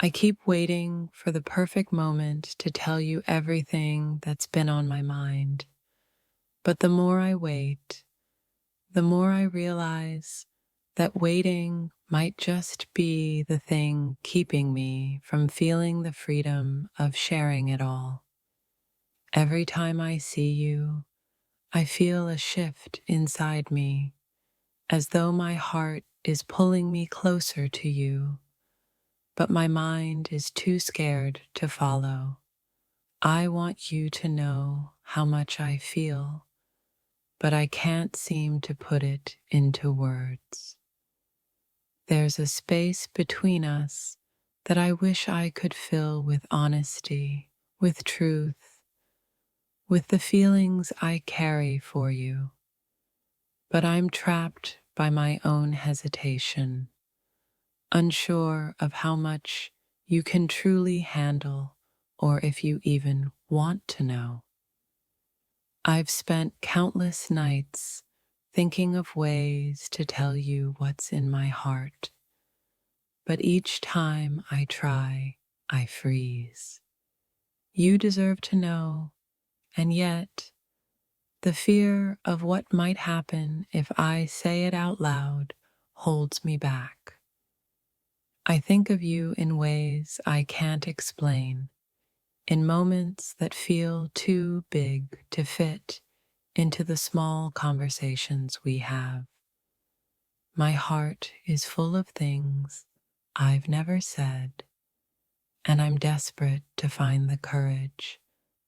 I keep waiting for the perfect moment to tell you everything that's been on my mind. But the more I wait, the more I realize that waiting might just be the thing keeping me from feeling the freedom of sharing it all. Every time I see you, I feel a shift inside me, as though my heart is pulling me closer to you, but my mind is too scared to follow. I want you to know how much I feel, but I can't seem to put it into words. There's a space between us that I wish I could fill with honesty, with truth, with the feelings I carry for you. But I'm trapped by my own hesitation, unsure of how much you can truly handle or if you even want to know. I've spent countless nights thinking of ways to tell you what's in my heart, but each time I try, I freeze. You deserve to know, and yet, the fear of what might happen if I say it out loud holds me back. I think of you in ways I can't explain, in moments that feel too big to fit into the small conversations we have. My heart is full of things I've never said, and I'm desperate to find the courage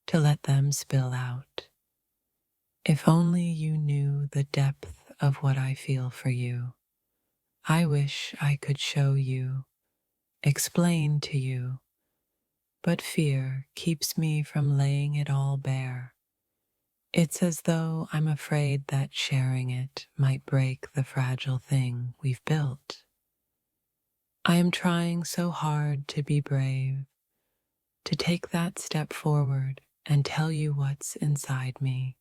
to let them spill out. If only you knew the depth of what I feel for you. I wish I could show you, explain to you, but fear keeps me from laying it all bare. It's as though I'm afraid that sharing it might break the fragile thing we've built. I am trying so hard to be brave, to take that step forward and tell you what's inside me.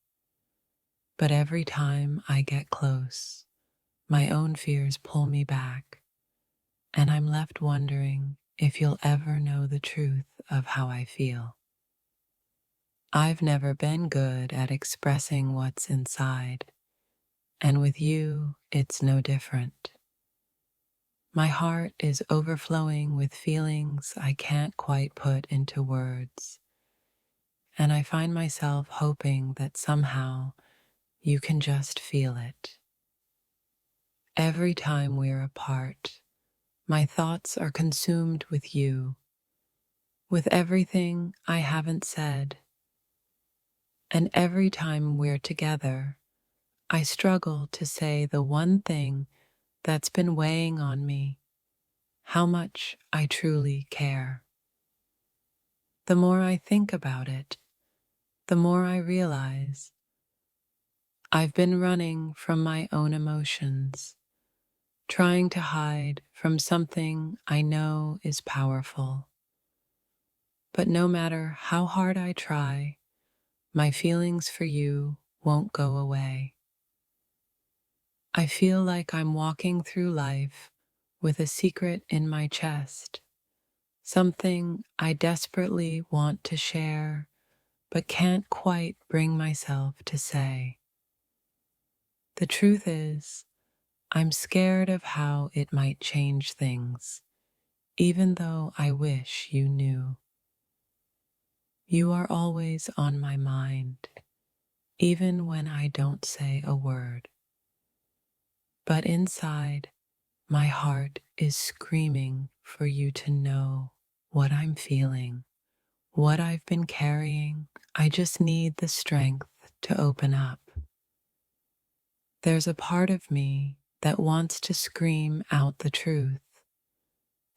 But every time I get close, my own fears pull me back, and I'm left wondering if you'll ever know the truth of how I feel. I've never been good at expressing what's inside, and with you, it's no different. My heart is overflowing with feelings I can't quite put into words, and I find myself hoping that somehow you can just feel it. Every time we're apart, my thoughts are consumed with you, with everything I haven't said. And every time we're together, I struggle to say the one thing that's been weighing on me, how much I truly care. The more I think about it, the more I realize I've been running from my own emotions, trying to hide from something I know is powerful. But no matter how hard I try, my feelings for you won't go away. I feel like I'm walking through life with a secret in my chest, something I desperately want to share, but can't quite bring myself to say. The truth is, I'm scared of how it might change things, even though I wish you knew. You are always on my mind, even when I don't say a word. But inside, my heart is screaming for you to know what I'm feeling, what I've been carrying. I just need the strength to open up. There's a part of me that wants to scream out the truth,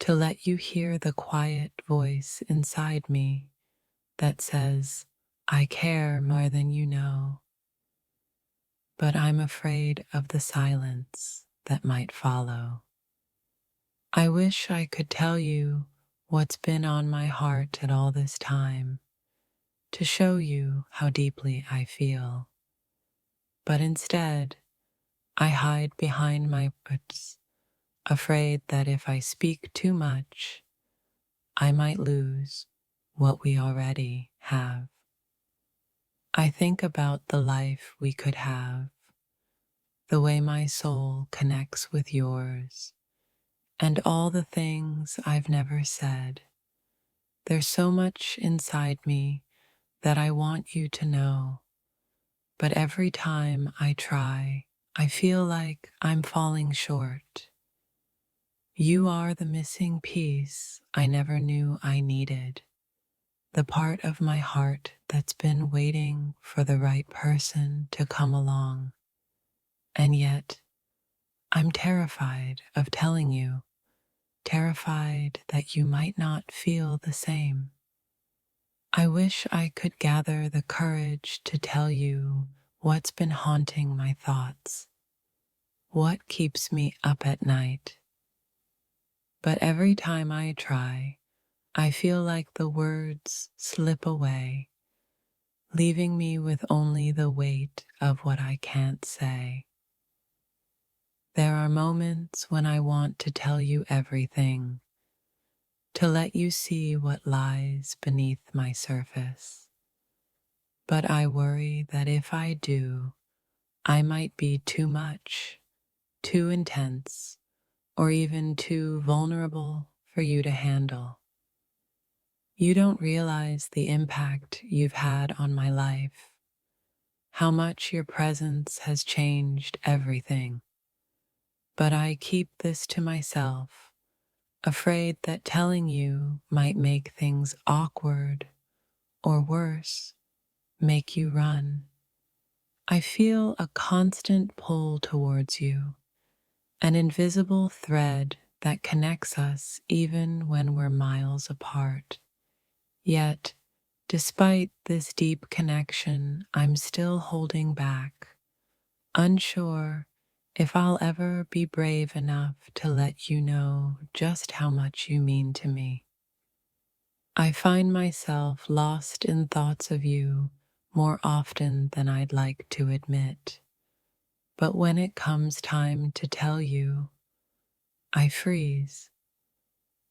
to let you hear the quiet voice inside me that says, I care more than you know. But I'm afraid of the silence that might follow. I wish I could tell you what's been on my heart at all this time, to show you how deeply I feel. But instead, I hide behind my words, afraid that if I speak too much, I might lose what we already have. I think about the life we could have, the way my soul connects with yours, and all the things I've never said. There's so much inside me that I want you to know, but every time I try, I feel like I'm falling short. You are the missing piece I never knew I needed, the part of my heart that's been waiting for the right person to come along. And yet, I'm terrified of telling you, terrified that you might not feel the same. I wish I could gather the courage to tell you what's been haunting my thoughts, what keeps me up at night. But every time I try, I feel like the words slip away, leaving me with only the weight of what I can't say. There are moments when I want to tell you everything, to let you see what lies beneath my surface. But I worry that if I do, I might be too much, too intense, or even too vulnerable for you to handle. You don't realize the impact you've had on my life, how much your presence has changed everything. But I keep this to myself, afraid that telling you might make things awkward, or worse, make you run. I feel a constant pull towards you, an invisible thread that connects us even when we're miles apart. Yet, despite this deep connection, I'm still holding back, unsure if I'll ever be brave enough to let you know just how much you mean to me. I find myself lost in thoughts of you more often than I'd like to admit. But when it comes time to tell you, I freeze,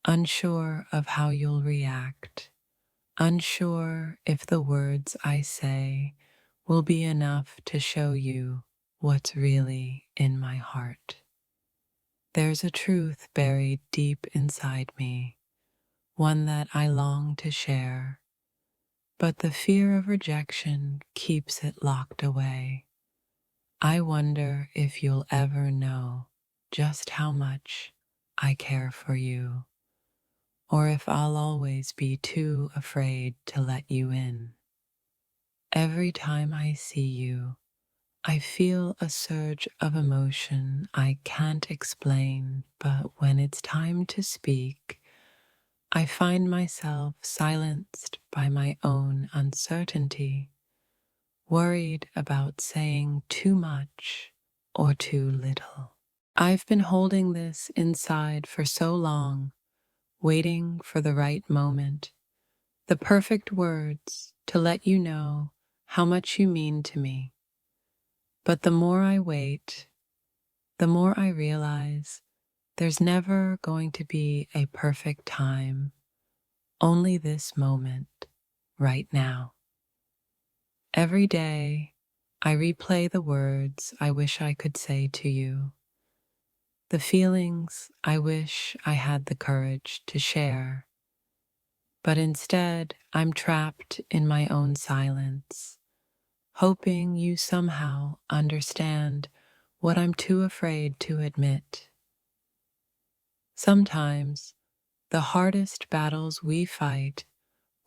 unsure of how you'll react, unsure if the words I say will be enough to show you what's really in my heart. There's a truth buried deep inside me, one that I long to share, but the fear of rejection keeps it locked away. I wonder if you'll ever know just how much I care for you, or if I'll always be too afraid to let you in. Every time I see you, I feel a surge of emotion I can't explain, but when it's time to speak, I find myself silenced by my own uncertainty, worried about saying too much or too little. I've been holding this inside for so long, waiting for the right moment, the perfect words to let you know how much you mean to me. But the more I wait, the more I realize there's never going to be a perfect time, only this moment, right now. Every day, I replay the words I wish I could say to you, the feelings I wish I had the courage to share. But instead, I'm trapped in my own silence, hoping you somehow understand what I'm too afraid to admit. Sometimes, the hardest battles we fight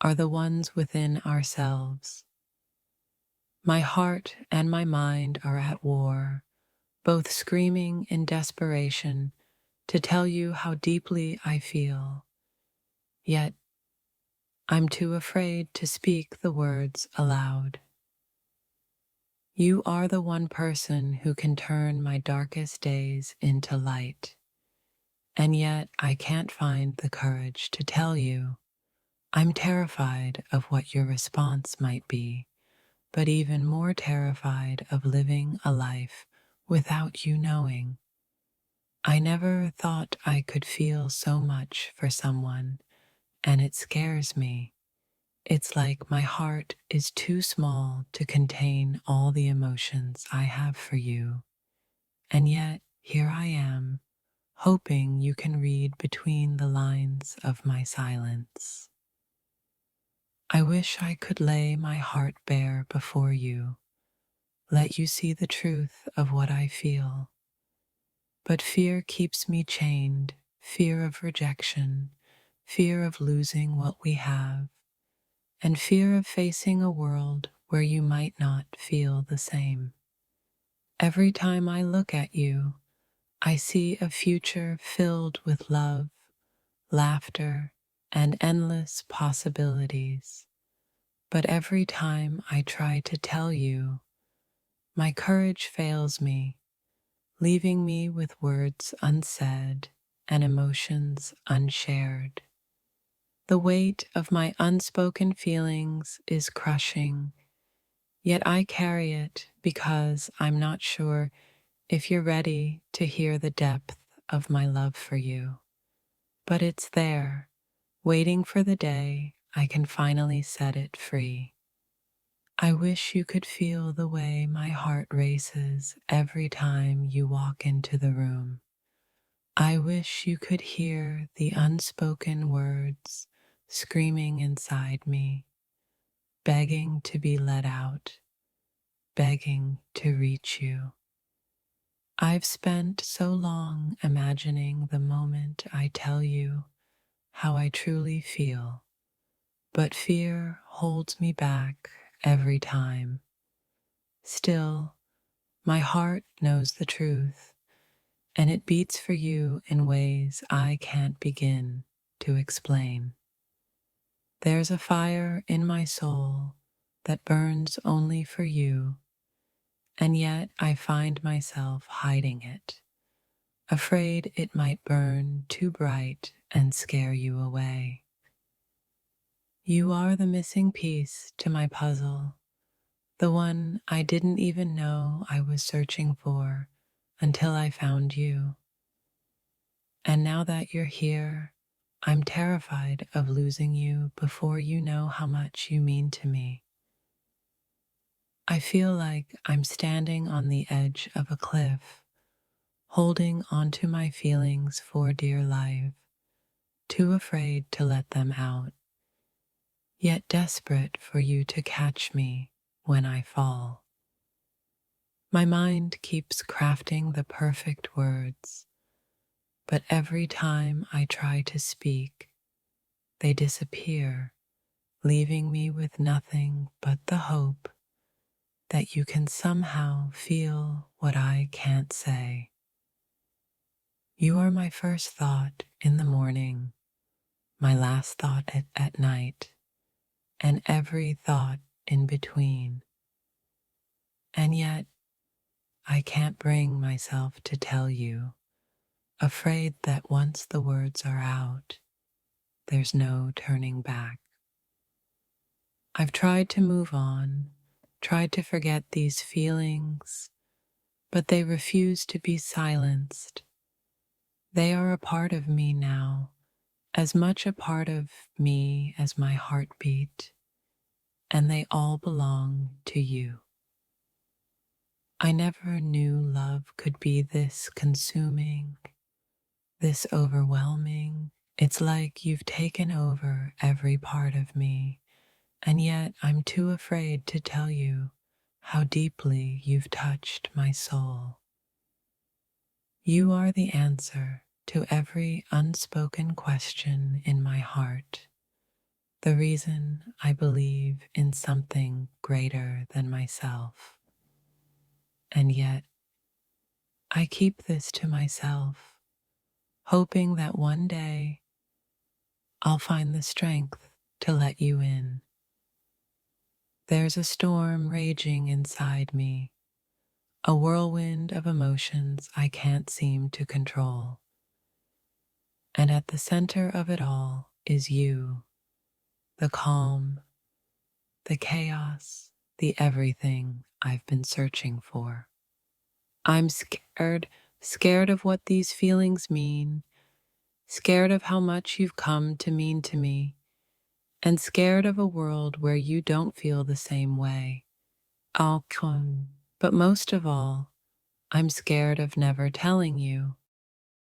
are the ones within ourselves. My heart and my mind are at war, both screaming in desperation to tell you how deeply I feel. Yet, I'm too afraid to speak the words aloud. You are the one person who can turn my darkest days into light. And yet I can't find the courage to tell you. I'm terrified of what your response might be, but even more terrified of living a life without you knowing. I never thought I could feel so much for someone, and it scares me. It's like my heart is too small to contain all the emotions I have for you. And yet, here I am, hoping you can read between the lines of my silence. I wish I could lay my heart bare before you, let you see the truth of what I feel. But fear keeps me chained, fear of rejection, fear of losing what we have, and fear of facing a world where you might not feel the same. Every time I look at you, I see a future filled with love, laughter, and endless possibilities. But every time I try to tell you, my courage fails me, leaving me with words unsaid and emotions unshared. The weight of my unspoken feelings is crushing, yet I carry it because I'm not sure if you're ready to hear the depth of my love for you. But it's there, waiting for the day I can finally set it free. I wish you could feel the way my heart races every time you walk into the room. I wish you could hear the unspoken words screaming inside me, begging to be let out, begging to reach you. I've spent so long imagining the moment I tell you how I truly feel, but fear holds me back every time. Still, my heart knows the truth, and it beats for you in ways I can't begin to explain. There's a fire in my soul that burns only for you, and yet I find myself hiding it, afraid it might burn too bright and scare you away. You are the missing piece to my puzzle, the one I didn't even know I was searching for until I found you. And now that you're here, I'm terrified of losing you before you know how much you mean to me. I feel like I'm standing on the edge of a cliff, holding onto my feelings for dear life, too afraid to let them out, yet desperate for you to catch me when I fall. My mind keeps crafting the perfect words, but every time I try to speak, they disappear, leaving me with nothing but the hope that you can somehow feel what I can't say. You are my first thought in the morning, my last thought at night, and every thought in between. And yet, I can't bring myself to tell you, afraid that once the words are out, there's no turning back. I've tried to move on, tried to forget these feelings, but they refuse to be silenced. They are a part of me now, as much a part of me as my heartbeat, and they all belong to you. I never knew love could be this consuming, this overwhelming. It's like you've taken over every part of me, and yet I'm too afraid to tell you how deeply you've touched my soul. You are the answer to every unspoken question in my heart, the reason I believe in something greater than myself. And yet, I keep this to myself, hoping that one day I'll find the strength to let you in. There's a storm raging inside me, a whirlwind of emotions I can't seem to control. And at the center of it all is you, the calm, the chaos, the everything I've been searching for. I'm scared of what these feelings mean, scared of how much you've come to mean to me, and scared of a world where you don't feel the same way. But most of all, I'm scared of never telling you.